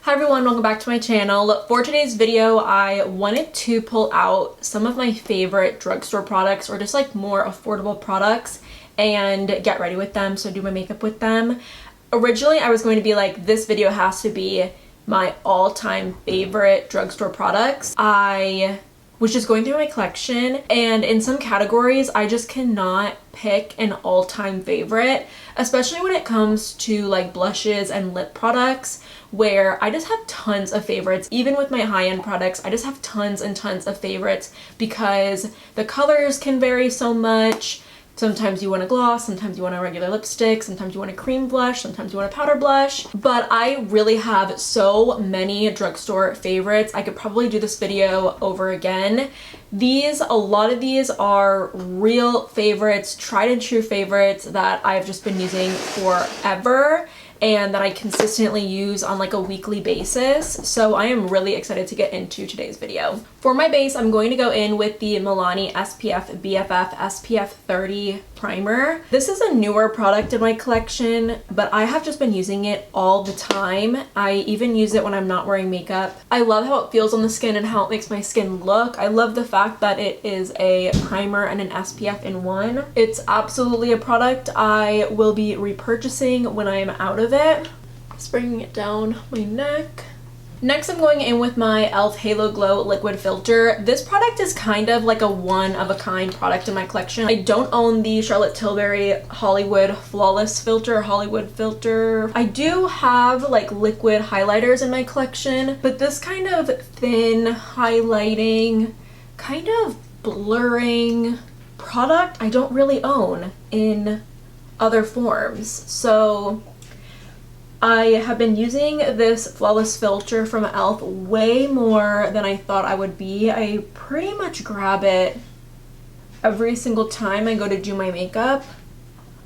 Hi everyone, welcome back to my channel. For today's video, I wanted to pull out some of my favorite drugstore products or just like more affordable products and get ready with them, so do my makeup with them. Originally, I was going to be like, this video has to be my all-time favorite drugstore products. I was just going through my collection, and in some categories I just cannot pick an all-time favorite, especially when it comes to like blushes and lip products, where I just have tons of favorites. Even with my high-end products, I just have tons and tons of favorites because the colors can vary so much. Sometimes you want a gloss, sometimes you want a regular lipstick, sometimes you want a cream blush, sometimes you want a powder blush. But I really have so many drugstore favorites. I could probably do this video over again. A lot of these are real favorites, tried and true favorites that I've just been using forever and that I consistently use on like a weekly basis. So I am really excited to get into today's video. For my base, I'm going to go in with the Milani SPF BFF SPF 30 primer. This is a newer product in my collection, but I have just been using it all the time. I even use it when I'm not wearing makeup. I love how it feels on the skin and how it makes my skin look. I love the fact that it is a primer and an SPF in one. It's absolutely a product I will be repurchasing when I am out of it. Just bringing it down my neck. Next, I'm going in with my e.l.f. Halo Glow Liquid Filter. This product is kind of like a one-of-a-kind product in my collection. I don't own the Charlotte Tilbury Hollywood Flawless Filter, Hollywood Filter. I do have like liquid highlighters in my collection, but this kind of thin highlighting, kind of blurring product I don't really own in other forms. So I have been using this Flawless Filter from e.l.f. way more than I thought I would be. I pretty much grab it every single time I go to do my makeup.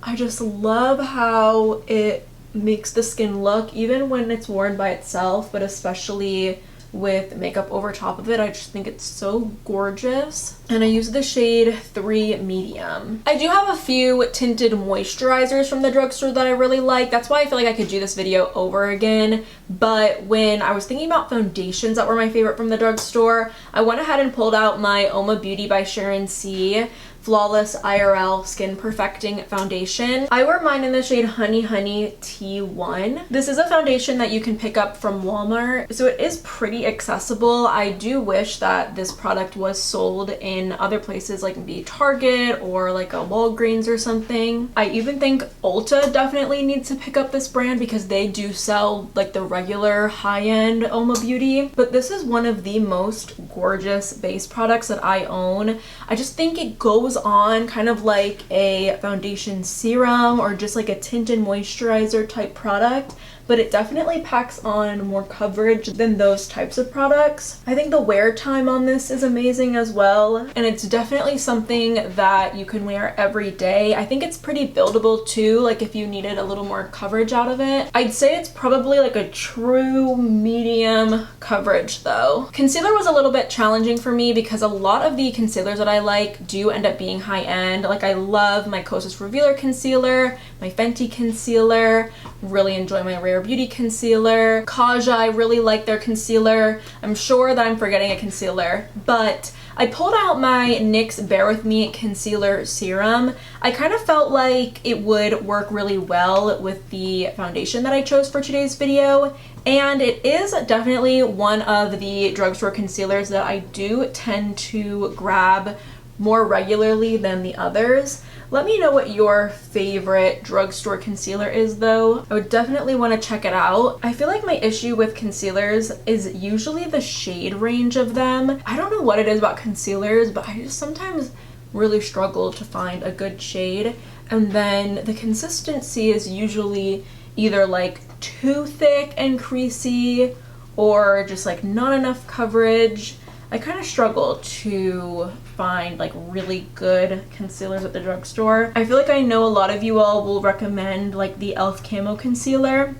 I just love how it makes the skin look, even when it's worn by itself, but especially with makeup over top of it. I just think it's so gorgeous. And I use the shade 3 Medium. I do have a few tinted moisturizers from the drugstore that I really like. That's why I feel like I could do this video over again. But when I was thinking about foundations that were my favorite from the drugstore, I went ahead and pulled out my Oma Beauty by Sharon C Flawless IRL Skin Perfecting Foundation. I wear mine in the shade Honey Honey T1. This is a foundation that you can pick up from Walmart, so it is pretty accessible. I do wish that this product was sold in other places like maybe Target or like a Walgreens or something. I even think Ulta definitely needs to pick up this brand because they do sell like the regular high-end Oma Beauty, but this is one of the most gorgeous base products that I own. I just think it goes on kind of like a foundation serum or just like a tinted moisturizer type product, but it definitely packs on more coverage than those types of products. I think the wear time on this is amazing as well, and it's definitely something that you can wear every day. I think it's pretty buildable too, like if you needed a little more coverage out of it. I'd say it's probably like a true medium coverage though. Concealer was a little bit challenging for me because a lot of the concealers that I like do end up being high-end. Like I love my Kosas Revealer concealer, my Fenty concealer, really enjoy my Rare Beauty concealer. Kaja, I really like their concealer. I'm sure that I'm forgetting a concealer, but I pulled out my NYX Bare With Me Concealer Serum. I kind of felt like it would work really well with the foundation that I chose for today's video, and it is definitely one of the drugstore concealers that I do tend to grab more regularly than the others. Let me know what your favorite drugstore concealer is though. I would definitely want to check it out. I feel like my issue with concealers is usually the shade range of them. I don't know what it is about concealers, but I just sometimes really struggle to find a good shade. And then the consistency is usually either like too thick and creasy or just like not enough coverage. I kind of struggle to find like really good concealers at the drugstore. I feel like I know a lot of you all will recommend like the e.l.f. Camo Concealer,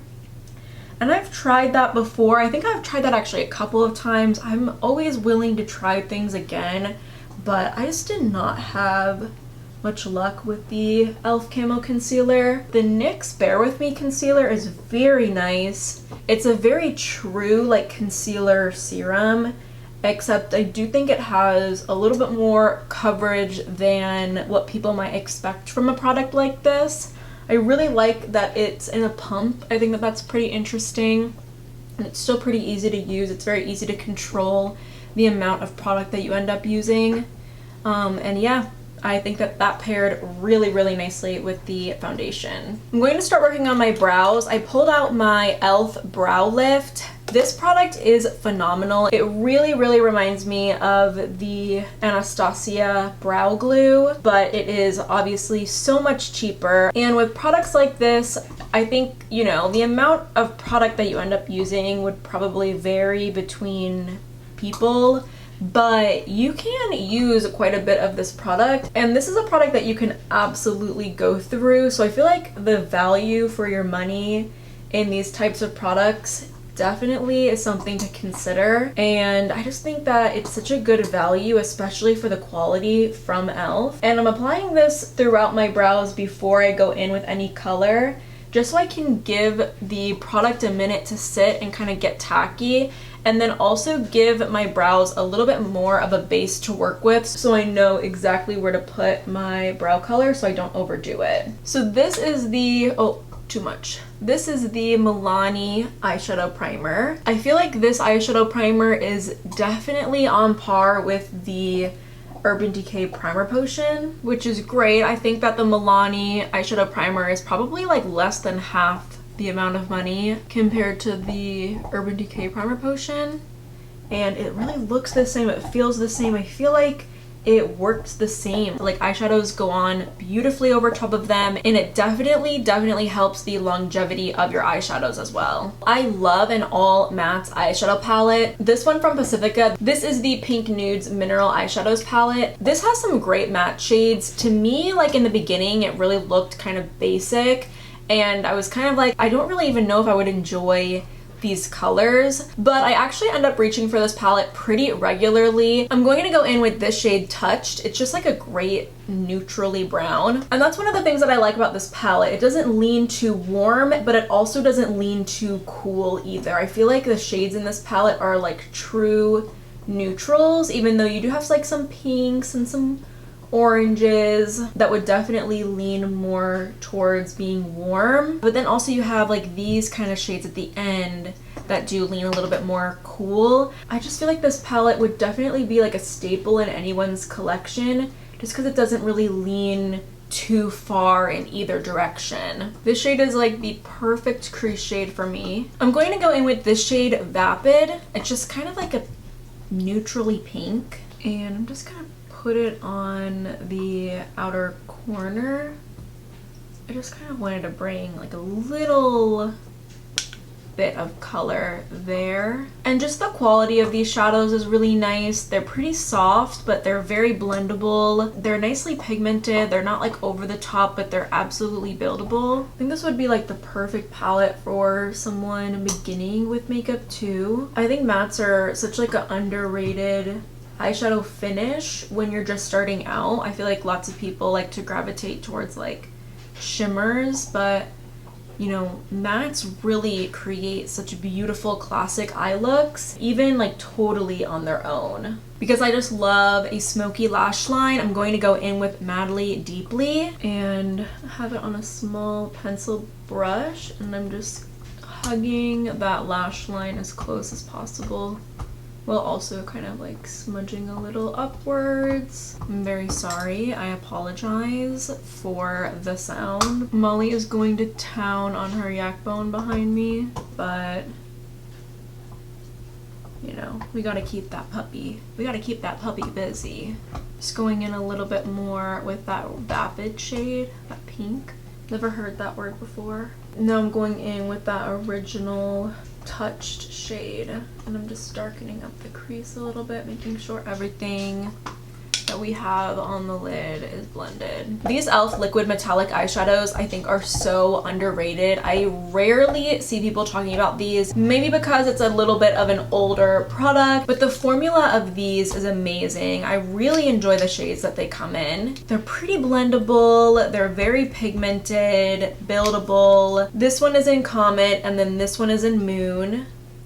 and I've tried that before. I think I've tried that actually a couple of times. I'm always willing to try things again, but I just did not have much luck with the e.l.f. Camo Concealer. The NYX Bear With Me Concealer is very nice. It's a very true like concealer serum, except I do think it has a little bit more coverage than what people might expect from a product like this. I really like that it's in a pump. I think that that's pretty interesting. And it's still pretty easy to use. It's very easy to control the amount of product that you end up using. And yeah, I think that that paired really, really nicely with the foundation. I'm going to start working on my brows. I pulled out my e.l.f. Brow Lift. This product is phenomenal. It really, really reminds me of the Anastasia Brow Glue, but it is obviously so much cheaper. And with products like this, I think, you know, the amount of product that you end up using would probably vary between people, but you can use quite a bit of this product, and this is a product that you can absolutely go through. So I feel like the value for your money in these types of products definitely is something to consider, and I just think that it's such a good value, especially for the quality from e.l.f. And I'm applying this throughout my brows before I go in with any color, just so I can give the product a minute to sit and kind of get tacky, and then also give my brows a little bit more of a base to work with, so I know exactly where to put my brow color so I don't overdo it. So this is the, oh, too much. This is the Milani eyeshadow primer. I feel like this eyeshadow primer is definitely on par with the Urban Decay Primer Potion, which is great. I think that the Milani eyeshadow primer is probably like less than half the amount of money compared to the Urban Decay Primer Potion, and it really looks the same, it feels the same. I feel like it works the same. Like, eyeshadows go on beautifully over top of them, and it definitely helps the longevity of your eyeshadows as well. I love an all matte eyeshadow palette. This one from Pacifica, this is the Pink Nudes Mineral Eyeshadows palette. This has some great matte shades. To me, like in the beginning, it really looked kind of basic, and I was kind of like, I don't really even know if I would enjoy these colors, but I actually end up reaching for this palette pretty regularly. I'm going to go in with this shade Touched. It's just like a great neutrally brown, and that's one of the things that I like about this palette. It doesn't lean too warm, but it also doesn't lean too cool either. I feel like the shades in this palette are like true neutrals, even though you do have like some pinks and some oranges that would definitely lean more towards being warm, but then also you have like these kind of shades at the end that do lean a little bit more cool. I just feel like this palette would definitely be like a staple in anyone's collection, just because it doesn't really lean too far in either direction. This shade is like the perfect crease shade for me. I'm going to go in with this shade Vapid. It's just kind of like a neutrally pink, and I'm just gonna put it on the outer corner. I just kind of wanted to bring like a little bit of color there. And just the quality of these shadows is really nice. They're pretty soft, but they're very blendable. They're nicely pigmented. They're not like over the top, but they're absolutely buildable. I think this would be like the perfect palette for someone beginning with makeup too. I think mattes are such like an underrated eyeshadow finish when you're just starting out. I feel like lots of people like to gravitate towards like shimmers, but you know, mattes really create such beautiful classic eye looks, even like totally on their own. Because I just love a smoky lash line, I'm going to go in with Madly Deeply and have it on a small pencil brush, and I'm just hugging that lash line as close as possible, while also kind of like smudging a little upwards. I'm very sorry, I apologize for the sound. Molly is going to town on her yak bone behind me, but you know, we gotta keep that puppy busy. Just going in a little bit more with that Vapid shade, that pink. Never heard that word before. Now I'm going in with that original Touched shade, and I'm just darkening up the crease a little bit, making sure everything that we have on the lid is blended. These e.l.f. liquid metallic eyeshadows I think are so underrated. I rarely see people talking about these, maybe because it's a little bit of an older product, but the formula of these is amazing. I really enjoy the shades that they come in. They're pretty blendable, they're very pigmented, buildable. This one is in Comet and then this one is in Moon.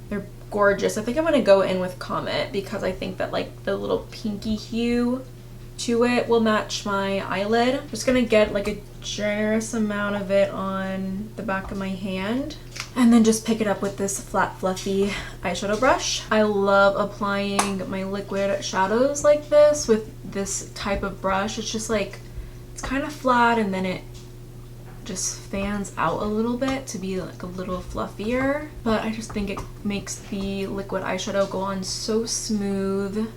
They're gorgeous. I think I'm gonna go in with Comet because I think that like the little pinky hue to it will match my eyelid. I'm just gonna get like a generous amount of it on the back of my hand and then just pick it up with this flat fluffy eyeshadow brush. I love applying my liquid shadows like this with this type of brush. It's just like, it's kind of flat and then it just fans out a little bit to be like a little fluffier, but I just think it makes the liquid eyeshadow go on so smooth.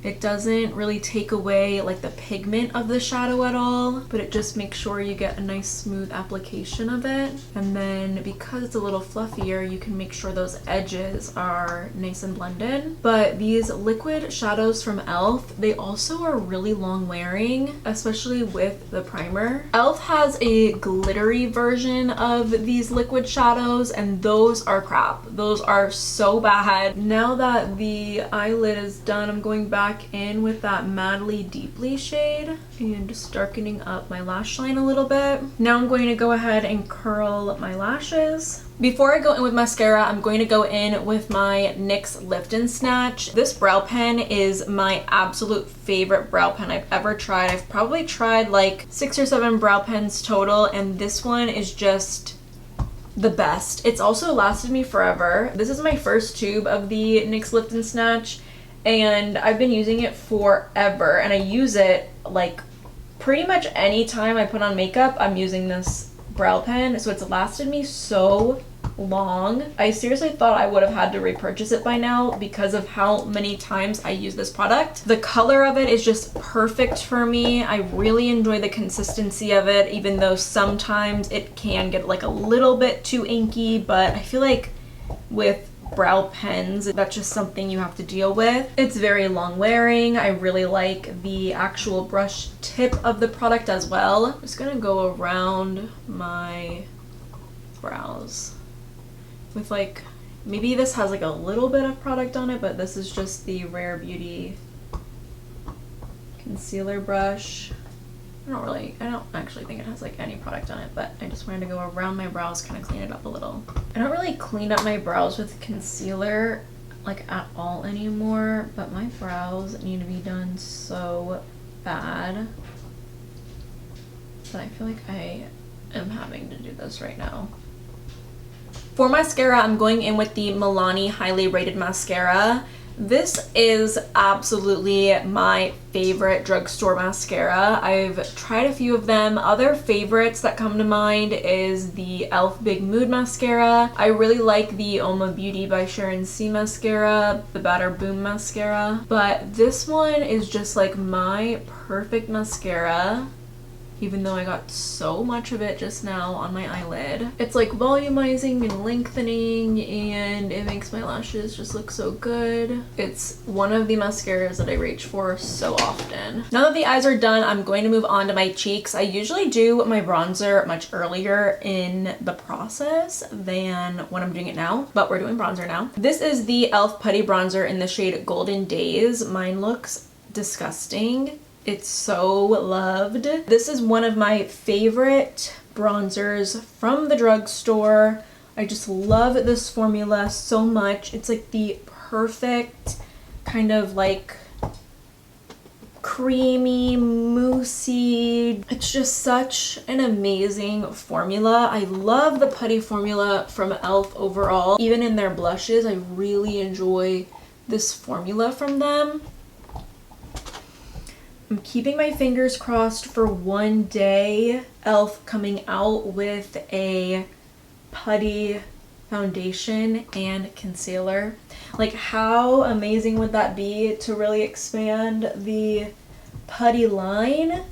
It doesn't really take away like the pigment of the shadow at all, but it just makes sure you get a nice smooth application of it. And then because it's a little fluffier, you can make sure those edges are nice and blended. But these liquid shadows from e.l.f., they also are really long wearing, especially with the primer. e.l.f. has a glittery version of these liquid shadows and those are crap. Those are so bad. Now that the eyelid is done, I'm going back in with that Madly Deeply shade and just darkening up my lash line a little bit. Now I'm going to go ahead and curl my lashes. Before I go in with mascara, I'm going to go in with my NYX Lift and Snatch. This brow pen is my absolute favorite brow pen I've ever tried. I've probably tried like 6 or 7 brow pens total, and this one is just the best. It's also lasted me forever. This is my first tube of the NYX Lift and Snatch, and I've been using it forever, and I use it like pretty much any time I put on makeup. I'm using this brow pen, so it's lasted me so long. I seriously thought I would have had to repurchase it by now because of how many times I use this product. The color of it is just perfect for me. I really enjoy the consistency of it, even though sometimes it can get like a little bit too inky, but I feel like with brow pens, that's just something you have to deal with. It's very long wearing. I really like the actual brush tip of the product as well. I'm just gonna go around my brows with like, maybe this has like a little bit of product on it, but this is just the Rare Beauty concealer brush. I don't actually think it has like any product on it, but I just wanted to go around my brows, kind of clean it up a little. I don't really clean up my brows with concealer like at all anymore, but my brows need to be done so bad that I feel like I am having to do this right now. For mascara, I'm going in with the Milani Highly Rated Mascara. This is absolutely my favorite drugstore mascara. I've tried a few of them. Other favorites that come to mind is the e.l.f. Big Mood Mascara. I really like the Oma Beauty by Sharon C mascara, the Batter Boom mascara. But this one is just like my perfect mascara, even though I got so much of it just now on my eyelid. It's like volumizing and lengthening, and it makes my lashes just look so good. It's one of the mascaras that I reach for so often. Now that the eyes are done, I'm going to move on to my cheeks. I usually do my bronzer much earlier in the process than when I'm doing it now, but we're doing bronzer now. This is the e.l.f. Putty Bronzer in the shade Golden Days. Mine looks disgusting. It's so loved. This is one of my favorite bronzers from the drugstore. I just love this formula so much. It's like the perfect kind of like creamy, moussey. It's just such an amazing formula. I love the putty formula from e.l.f. overall. Even in their blushes, I really enjoy this formula from them. I'm keeping my fingers crossed for one day e.l.f. coming out with a putty foundation and concealer. Like, how amazing would that be to really expand the putty line?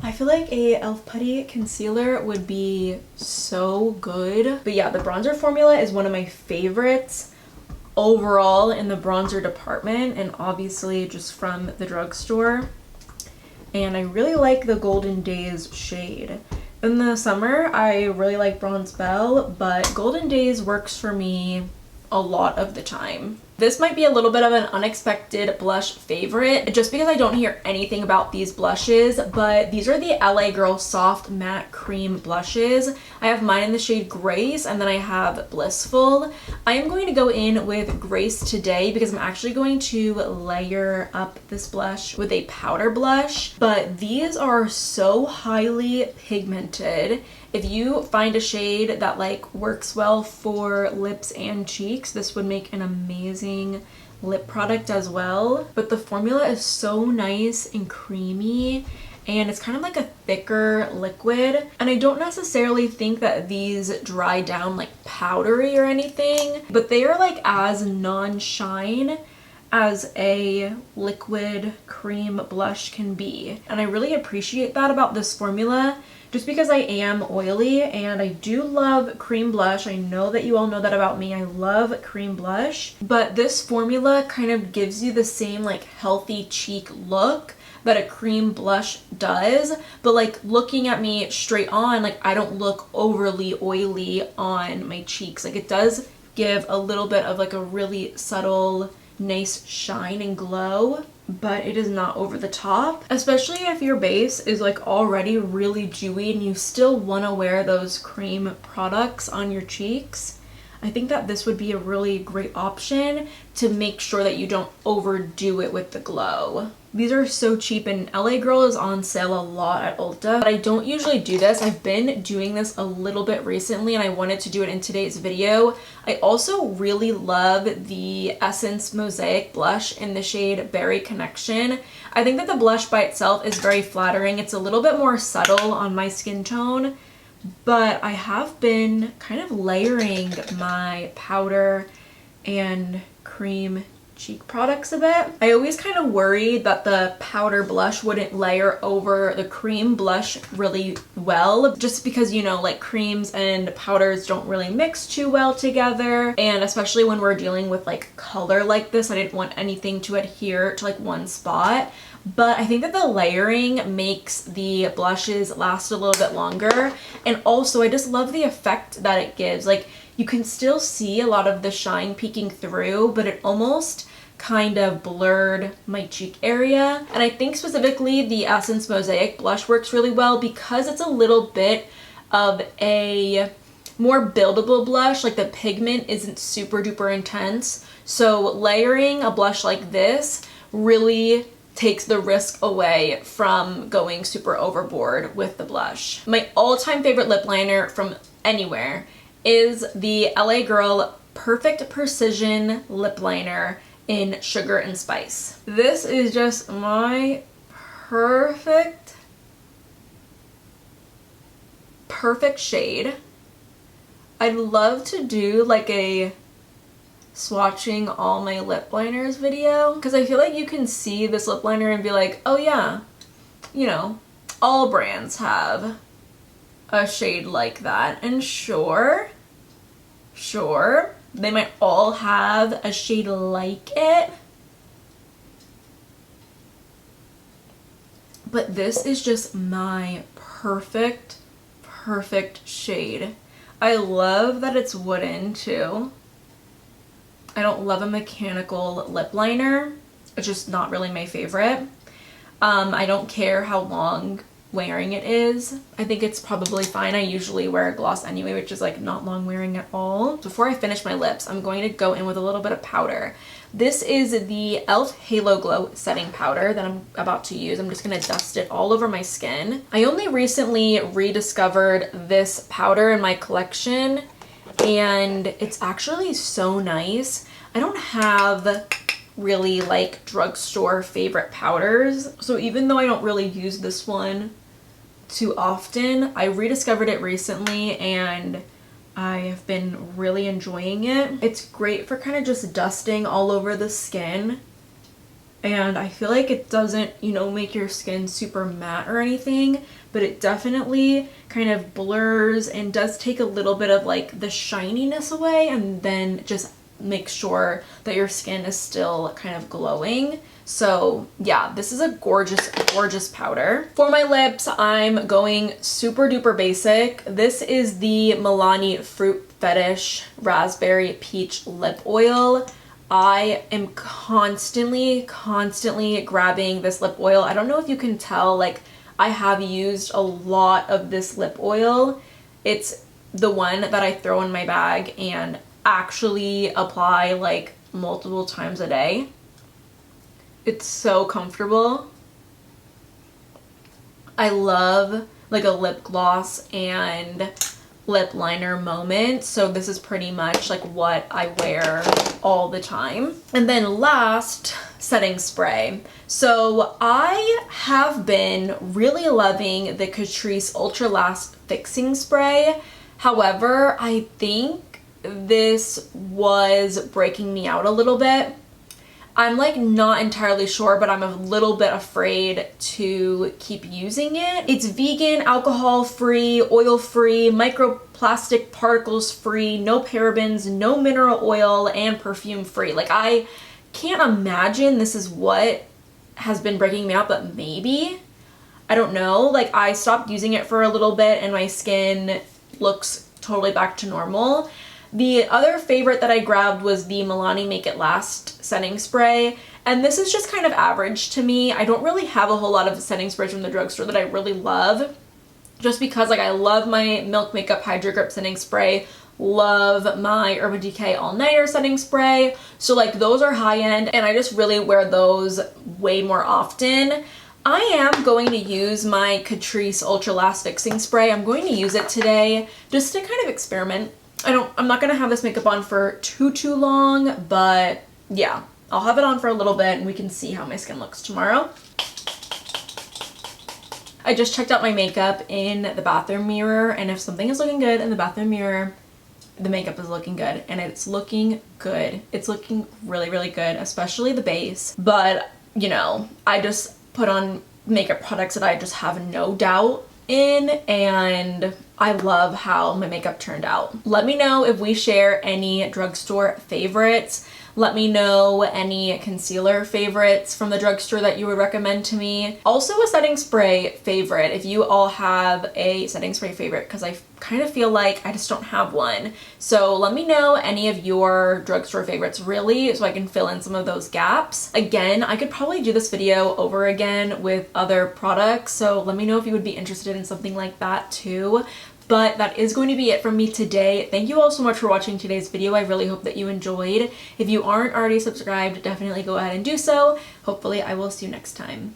I feel like a e.l.f. putty concealer would be so good. But yeah, the bronzer formula is one of my favorites overall in the bronzer department, and obviously just from the drugstore. and I really like the Golden Days shade. In the summer, I really like Bronze Belle, but Golden Days works for me a lot of the time. This might be a little bit of an unexpected blush favorite just because I don't hear anything about these blushes, but these are the LA Girl Soft Matte Cream blushes. I have mine in the shade Grace, and then I have Blissful. I am going to go in with Grace today because I'm actually going to layer up this blush with a powder blush, but these are so highly pigmented. If you find a shade that like works well for lips and cheeks, this would make an amazing lip product as well. But the formula is so nice and creamy, and it's kind of like a thicker liquid. And I don't necessarily think that these dry down like powdery or anything, but they are like as non-shine as a liquid cream blush can be. And I really appreciate that about this formula, just because I am oily and I do love cream blush. I know that you all know that about me. I love cream blush, but this formula kind of gives you the same like healthy cheek look that a cream blush does, but like looking at me straight on, like I don't look overly oily on my cheeks. Like it does give a little bit of like a really subtle, nice shine and glow, but it is not over the top, especially if your base is like already really dewy and you still want to wear those cream products on your cheeks. I think that this would be a really great option to make sure that you don't overdo it with the glow. These are so cheap, and LA Girl is on sale a lot at Ulta, but I don't usually do this. I've been doing this a little bit recently and I wanted to do it in today's video. I also really love the Essence Mosaic blush in the shade Berry Connection. I think that the blush by itself is very flattering. It's a little bit more subtle on my skin tone, but I have been kind of layering my powder and cream cheek products a bit. I always kind of worried that the powder blush wouldn't layer over the cream blush really well, just because, you know, like creams and powders don't really mix too well together, and especially when we're dealing with like color like this, I didn't want anything to adhere to like one spot. But I think that the layering makes the blushes last a little bit longer, and also I just love the effect that it gives. Like you can still see a lot of the shine peeking through, but it almost kind of blurred my cheek area. And I think specifically the Essence Mosaic blush works really well because it's a little bit of a more buildable blush. Like the pigment isn't super duper intense, so layering a blush like this really takes the risk away from going super overboard with the blush. My all-time favorite lip liner from anywhere is the LA Girl Perfect Precision Lip Liner in Sugar and Spice. This is just my perfect shade. I'd love to do like a swatching all my lip liners video, because I feel like you can see this lip liner and be like, oh yeah, you know, all brands have a shade like that. And sure, they might all have a shade like it, but this is just my perfect shade. I love that it's wooden too. I don't love a mechanical lip liner. It's just not really my favorite. I don't care how long wearing it is. I think it's probably fine. I usually wear a gloss anyway, which is like not long wearing at all. Before I finish my lips, I'm going to go in with a little bit of powder. This is the e.l.f. Halo Glow setting powder that I'm about to use. I'm just going to dust it all over my skin. I only recently rediscovered this powder in my collection, and it's actually so nice. I don't have really like drugstore favorite powders, so even though I don't really use this one too often, I rediscovered it recently and I have been really enjoying it. It's great for kind of just dusting all over the skin, and I feel like it doesn't, you know, make your skin super matte or anything, but it definitely kind of blurs and does take a little bit of like the shininess away and then just make sure that your skin is still kind of glowing. So yeah, this is a gorgeous, gorgeous powder. For my lips, I'm going super duper basic. This is the Milani Fruit Fetish Raspberry Peach Lip Oil. I am constantly grabbing this lip oil. I don't know if you can tell, like, I have used a lot of this lip oil. It's the one that I throw in my bag and actually apply like multiple times a day. It's so comfortable. I love like a lip gloss and lip liner moment, so this is pretty much like what I wear all the time. And then last, setting spray. So I have been really loving the Catrice Ultra Last Fixing Spray. However, I think this was breaking me out a little bit. I'm like not entirely sure, but I'm a little bit afraid to keep using it. It's vegan, alcohol-free, oil-free, microplastic particles free, no parabens, no mineral oil, and perfume free. Like, I can't imagine this is what has been breaking me out, but maybe. I don't know. Like, I stopped using it for a little bit and my skin looks totally back to normal. The other favorite that I grabbed was the Milani Make It Last setting spray, and this is just kind of average to me. I don't really have a whole lot of setting sprays from the drugstore that I really love, just because like I love my Milk Makeup Hydro Grip setting spray, love my Urban Decay All Nighter setting spray, so like those are high end and I just really wear those way more often. I am going to use my Catrice Ultra Last Fixing Spray. I'm going to use it today just to kind of experiment. I'm not gonna have this makeup on for too long, but yeah, I'll have it on for a little bit and we can see how my skin looks tomorrow. I just checked out my makeup in the bathroom mirror, and if something is looking good in the bathroom mirror, the makeup is looking good, and it's looking good. It's looking really, really good, especially the base. But, you know, I just put on makeup products that I just have no doubt in, and I love how my makeup turned out. Let me know if we share any drugstore favorites. Let me know any concealer favorites from the drugstore that you would recommend to me. Also a setting spray favorite, if you all have a setting spray favorite, because I kind of feel like I just don't have one. So let me know any of your drugstore favorites really, so I can fill in some of those gaps. Again, I could probably do this video over again with other products, so let me know if you would be interested in something like that too. But that is going to be it from me today. Thank you all so much for watching today's video. I really hope that you enjoyed. If you aren't already subscribed, definitely go ahead and do so. Hopefully I will see you next time.